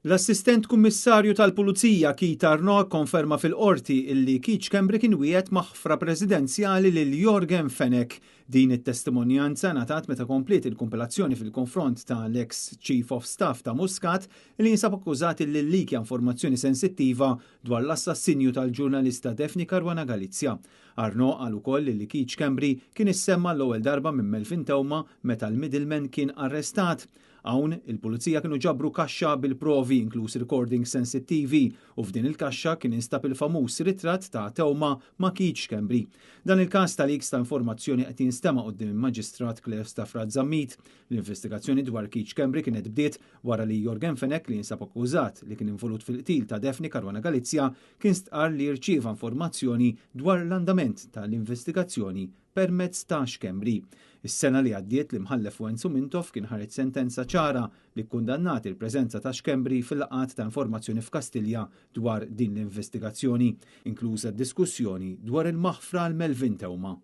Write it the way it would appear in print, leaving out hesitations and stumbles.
L-assistent kummissarju tal-Pulizija Arno konferma fil-qorti illi Schembri kien wiegħed maħfra presidenzjali lil Yorgen Fenech. Din it-testimonjanza ngħatat meta komplet il-kompilazzjoni fil-konfront tal-ex Chief of Staff ta' Muscat li jinsab akkużat li likja informazzjoni sensittiva dwar l-assassinju tal-ġurnalista Defni Karwana Galizja. Arno qal ukoll li Schembri kien issemma l-ewwel darba minn Melvin Tewma meta l-middleman kien arrestat. Hawn il-Pulizija kienu ġabru kaxxa bil-provi inkluż recordings sensittivi u f'din il-kaxxa kien instab il-famuż ritratt ta' Tewma ma' Schembri. Dan il-każ tal-leaks ta' informazzjoni qed jinstema' quddiem il-Maġistrat Claire Staffrad Zammit. L-investigazzjoni dwar Schembri kienet bdiet wara li Yorgen Fenech li jinsab akkużat li kien involut fil-qtil ta' Defni Karwana Galizja kien stqarr li rċieva informazzjoni dwar l-andament tal-investigazzjoni permezz ta' Schembri. Is-sena li għaddiet l-imħallef Wenzu Mintoff kien ħareġ sentenza ċara li kkundannat il-preżenza ta' Schembri fil-laqgħat ta' informazzjoni f'Kastilja dwar din l-investigazzjoni, inkluża d-diskussjoni dwar il-maħfra l Melvin Tewma.